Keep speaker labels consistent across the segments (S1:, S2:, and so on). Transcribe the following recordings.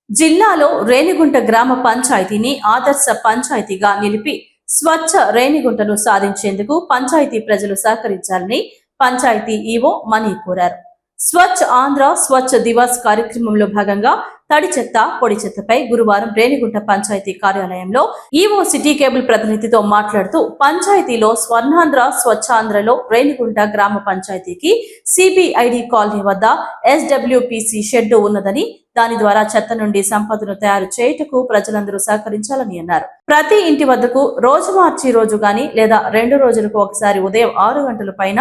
S1: జిల్లాలో రేణిగుంట గ్రామ పంచాయతీని ఆదర్శ పంచాయతీగా నిలిపి స్వచ్ఛ రేణిగుంటను సాధించేందుకు పంచాయతీ ప్రజలు సహకరించాలని పంచాయతీ ఈవో మణి కోరారు. స్వచ్ఛ ఆంధ్ర స్వచ్ఛ దివాస్ కార్యక్రమంలో భాగంగా తడి చెత్త పొడి చెత్తపై గురువారం రేణిగుంట పంచాయతీ కార్యాలయంలో ఈవో సిటీ కేబుల్ ప్రతినిధితో మాట్లాడుతూ పంచాయతీలో స్వర్ణాంధ్ర స్వచ్ఛాంధ్రలో రేణిగుంట గ్రామ పంచాయతీకి సిబిఐడి కాలనీ వద్ద ఎస్డబ్ల్యూపిసి షెడ్ ఉన్నదని, దాని ద్వారా చెత్త నుండి సంపదను తయారు చేయుటకు ప్రజలందరూ సహకరించాలని అన్నారు. ప్రతి ఇంటి వద్దకు రోజు మార్చి రోజు గాని లేదా 2 రోజులకు ఒకసారి ఉదయం 6 గంటల పైన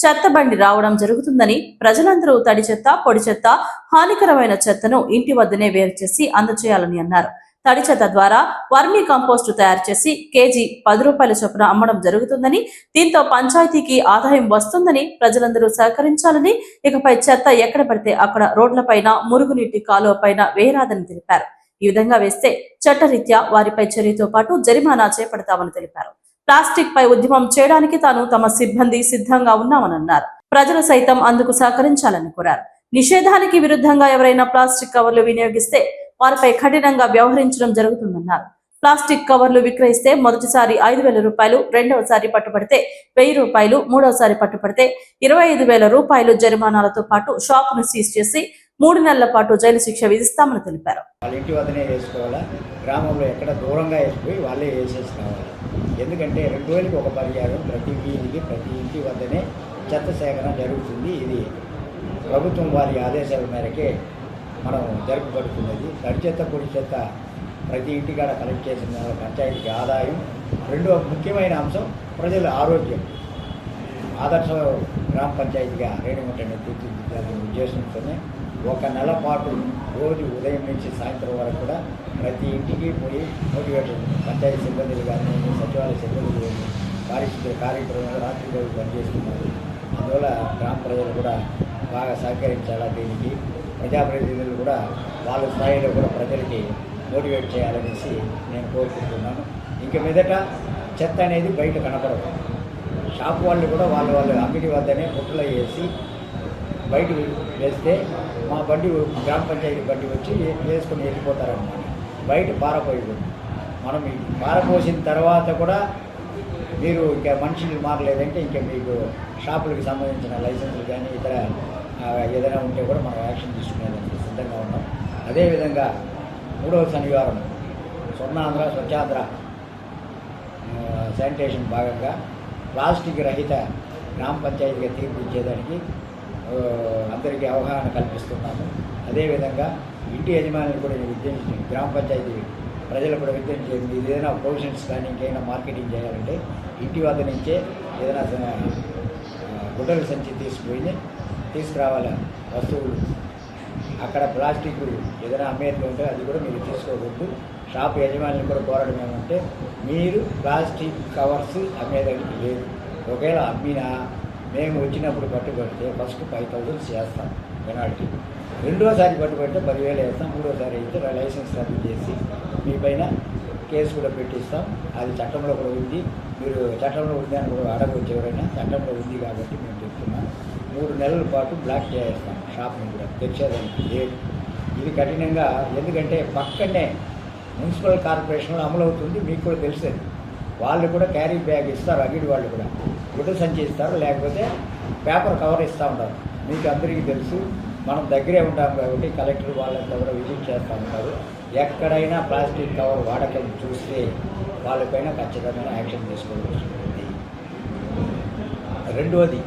S1: చెత్త బండి రావడం జరుగుతుందని, ప్రజలందరూ తడి చెత్త పొడి చెత్త హానికరమైన చెత్తను ఇంటి వద్దనే వేరు చేసి అందజేయాలని అన్నారు. తడి చెత్త ద్వారా వర్మీ కంపోస్టు తయారు చేసి కేజీ 10 రూపాయల చొప్పున అమ్మడం జరుగుతుందని, దీంతో పంచాయతీకి ఆదాయం వస్తుందని ప్రజలందరూ సహకరించాలని, ఇకపై చెత్త ఎక్కడ పడితే అక్కడ రోడ్లపైన మురుగునీటి కాలువ పైన వేయరాదని తెలిపారు. ఈ విధంగా వేస్తే చట్టరీత్యా వారిపై చర్యతో పాటు జరిమానా చేపడతామని తెలిపారు. ప్లాస్టిక్ పై ఉద్యమం చేయడానికి తాను తమ సిబ్బంది సిద్ధంగా ఉన్నామని అన్నారు. ప్రజలు సైతం అందుకు సహకరించాలని కోరారు. నిషేధానికి విరుద్ధంగా ఎవరైనా ప్లాస్టిక్ కవర్లు వినియోగిస్తే వారిపై కఠినంగా వ్యవహరించడం జరుగుతుందన్నారు. ప్లాస్టిక్ కవర్లు విక్రయిస్తే మొదటిసారి 5,000 రూపాయలు, రెండవసారి పట్టుబడితే 1,000 రూపాయలు, మూడవసారి పట్టుబడితే 25,000 రూపాయలు జరిమానాలతో పాటు షాపును సీజ్ చేసి 3 నెలల పాటు జైలు శిక్ష విధిస్తామని తెలిపారు.
S2: వాళ్ళ ఇంటి వద్దనే వేసుకోవాలా, గ్రామంలో ఎక్కడ దూరంగా వేసిపోయి వాళ్ళే వేసేసి రావాలి. ఎందుకంటే 2 రోజులకి ఒక పరిహారం ప్రతి వీధికి ప్రతి ఇంటి వద్దనే చెత్త సేకరణ జరుగుతుంది. ఇది ప్రభుత్వం వారి ఆదేశాల మేరకే మనం జరుపుబడుతున్నది. తడి చెత్త పొడి చెత్త ప్రతి ఇంటికాడ కలెక్ట్ చేసిన పంచాయతీకి ఆదాయం. రెండో ముఖ్యమైన అంశం ప్రజల ఆరోగ్యం. ఆదర్శ గ్రామ పంచాయతీగా రేణిగుంటని తీర్చిదిద్దాలనే ఉద్దేశంతోనే 1 నెల పాటు రోజు ఉదయం నుంచి సాయంత్రం వరకు కూడా ప్రతి ఇంటికి పోయి మోటివేషన్ పంచాయతీ సిబ్బందులు కానీ సచివాలయ సిబ్బందులు కానీ పారిశుద్ధ్య కార్యక్రమాలు రాత్రి రోజు పనిచేస్తున్నారు. అందువల్ల గ్రామ ప్రజలు కూడా బాగా సహకరించాలా. దీనికి ప్రజాప్రతినిధులు కూడా వాళ్ళ స్థాయిలో కూడా ప్రజలకి మోటివేట్ చేయాలనేసి నేను కోరుకుంటున్నాను. ఇంక మీదట చెత్త అనేది బయట కనపడదు. షాప్ వాళ్ళు కూడా వాళ్ళ అంగడి వద్దనే బుట్టలు వేసి బయట వేస్తే మా బండి గ్రామ పంచాయతీ బండి వచ్చి వేసుకొని వెళ్ళిపోతారన్నమాట. బయట పారపోయకూడదు. మనం పారపోసిన తర్వాత కూడా మీరు ఇంకా మనుషులు మారలేదంటే ఇంకా మీకు షాపులకు సంబంధించిన లైసెన్సులు కానీ ఇతర ఏదైనా ఉంటే కూడా మనం యాక్షన్ తీసుకునేదానికి సిద్ధంగా ఉన్నాం. అదేవిధంగా 3వ శనివారం స్వర్ణాంధ్ర స్వచ్ఛాంధ్ర శానిటేషన్ భాగంగా ప్లాస్టిక్ రహిత గ్రామ పంచాయతీగా తీర్పిచ్చేదానికి అందరికీ అవగాహన కల్పిస్తున్నాము. అదేవిధంగా ఇంటి యజమానులు కూడా విద్యించి గ్రామ పంచాయతీ ప్రజలు కూడా విద్యించేది. ఏదైనా ప్రొవిజన్స్ కానీ ఇంకేమైనా మార్కెటింగ్ చేయాలంటే ఇంటి వద్ద నుంచే ఏదైనా గుడ్డల సంచి తీసుకురావాలి వస్తువులు. అక్కడ ప్లాస్టిక్ ఏదైనా అమ్మేది ఉంటే అది కూడా మీరు తీసుకోవద్దు. షాప్ యజమానులు కూడా కోరడం ఏమంటే మీరు ప్లాస్టిక్ కవర్స్ అమ్మేదానికి లేదు. ఒకవేళ అమ్మినా మేము వచ్చినప్పుడు పట్టుబడితే ఫస్ట్ 5,000 చేస్తాం పెనాల్టీ. రెండోసారి పట్టుబడితే 10,000 వేస్తాం. మూడోసారి అయితే లైసెన్స్ రద్దు చేసి మీ పైన కేసు కూడా పెట్టిస్తాం. అది చట్టంలో కూడా ఉంది. మీరు చట్టంలో ఉంది అని కూడా అడగవచ్చు. ఎవరైనా చట్టంలో ఉంది కాబట్టి మేము చెప్తున్నాం. 3 నెలల పాటు బ్లాక్ చేస్తాం షాప్ని కూడా తెచ్చేదానికి లేదు. ఇది కఠినంగా, ఎందుకంటే పక్కనే మున్సిపల్ కార్పొరేషన్లో అమలవుతుంది. మీకు కూడా తెలుస్తుంది. వాళ్ళు కూడా క్యారీ బ్యాగ్ ఇస్తారు. అంగిడి వాళ్ళు కూడా గుడ్డ సంచి ఇస్తారు, లేకపోతే పేపర్ కవర్ ఇస్తూ ఉంటారు. మీకు అందరికీ తెలుసు. మనం దగ్గరే ఉంటాం కాబట్టి కలెక్టర్ వాళ్ళంతా కూడా విజిట్ చేస్తూ ఉంటారు. ఎక్కడైనా ప్లాస్టిక్ కవర్ వాడకం చూస్తే వాళ్ళపైన ఖచ్చితమైన యాక్షన్ తీసుకోవాల్సి ఉంటుంది. రెండవది,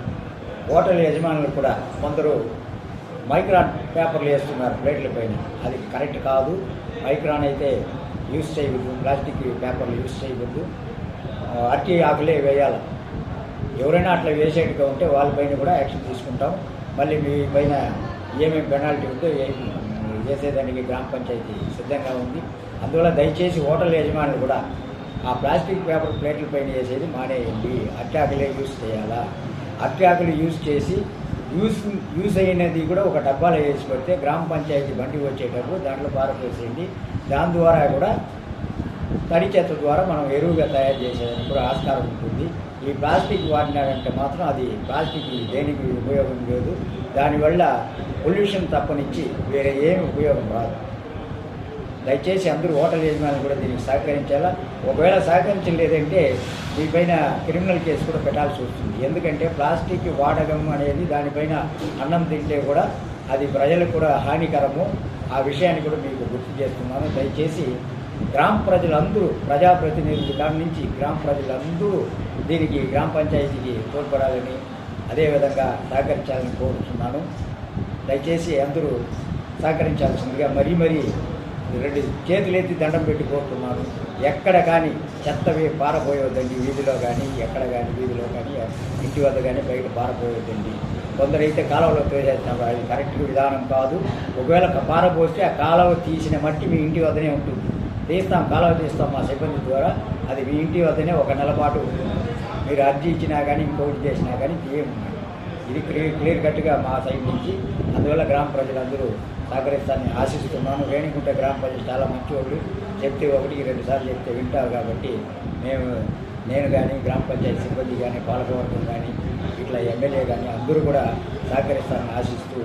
S2: హోటల్ యజమానులు కూడా కొందరు మైక్రాన్ పేపర్లు వేస్తున్నారు ప్లేట్ల పైన. అది కరెక్ట్ కాదు. మైక్రాన్ అయితే యూజ్ చేయవద్దు. ప్లాస్టిక్ పేపర్లు యూజ్ చేయవద్దు. అట్టి ఆకులే వేయాలి. ఎవరైనా అట్లా వేసేట్టుగా ఉంటే వాళ్ళపైన కూడా యాక్షన్ తీసుకుంటాం. మళ్ళీ మీ పైన ఏమేమి పెనాల్టీ ఉంటే వేసేదానికి గ్రామ పంచాయతీ సిద్ధంగా ఉంది. అందువల్ల దయచేసి హోటల్ యజమానులు కూడా ఆ ప్లాస్టిక్ పేపర్ ప్లేట్ల పైన వేసేది మానేయండి. అట్టి ఆకులే యూజ్ చేయాలా. అట్టి ఆకులు యూజ్ చేసి యూజ్ అయినది కూడా ఒక డబ్బాలో వేసి పెడితే గ్రామ పంచాయతీ బండి వచ్చేటప్పుడు దాంట్లో పారపోసేయండి. దాని ద్వారా కూడా తడి చెత్త ద్వారా మనం ఎరువుగా తయారు చేసేదానికి కూడా ఆస్కారం ఉంటుంది. ఈ ప్లాస్టిక్ వాడినారంటే మాత్రం అది ప్లాస్టిక్ దేనికి ఉపయోగం లేదు. దానివల్ల పొల్యూషన్ తప్పనిచ్చి వేరే ఏమి ఉపయోగం రాదు. దయచేసి అందరూ హోటల్ యజమానులు కూడా దీనికి సహకరించాలా. ఒకవేళ సహకరించలేదంటే దీనిపైన క్రిమినల్ కేసు కూడా పెట్టాల్సి వస్తుంది. ఎందుకంటే ప్లాస్టిక్ వాడకం అనేది దానిపైన అన్నం తింటే కూడా అది ప్రజలకు కూడా హానికరము. ఆ విషయాన్ని కూడా మీకు గుర్తు చేస్తున్నాను. దయచేసి గ్రామ ప్రజలందరూ, ప్రజాప్రతినిధుల కాడి నుంచి గ్రామ ప్రజలందరూ దీనికి గ్రామ పంచాయతీకి తోడ్పడాలని, అదేవిధంగా సహకరించాలని కోరుతున్నాను. దయచేసి అందరూ సహకరించాల్సిందిగా మరీ రెండు చేతులెత్తి దండం పెట్టి కోరుతున్నాను. ఎక్కడ కానీ చెత్తవి పారపోయవద్దండి. వీధిలో కానీ ఎక్కడ కానీ, వీధిలో కానీ, ఇంటి వద్ద కానీ బయట పారపోయవద్దండి. కొందరైతే కాలువలో తోసేస్తున్నారు. అది కరెక్ట్ విధానం కాదు. ఒకవేళ పారపోస్తే ఆ కాలువ తీసిన మట్టి మీ ఇంటి వద్దనే ఉంటుంది. కాలువ తీస్తాం మా సిబ్బంది ద్వారా. అది మీ ఇంటి వద్దనే ఒక నెల పాటు ఉంటుంది. మీరు అర్జీ ఇచ్చినా కానీ ఇంకోటి చేసినా కానీ తీయమన్నారు. ఇది క్లియర్ కట్గా మా సైడ్ నుంచి. అందువల్ల గ్రామ ప్రజలందరూ సహకరిస్తారని ఆశిస్తున్నాను. రేణిగుంట గ్రామ ప్రజలు చాలా మంచివాళ్ళు. చెప్తే 1-2 సార్లు చెప్తే వింటారు. కాబట్టి నేను కానీ, గ్రామ పంచాయతీ సిబ్బంది కానీ, పాలకవర్గం కానీ, ఇట్లా ఎమ్మెల్యే కానీ అందరూ కూడా సహకరిస్తారని ఆశిస్తూ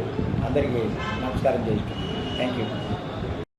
S2: అందరికీ నమస్కారం చేస్తున్నాను. Thank you.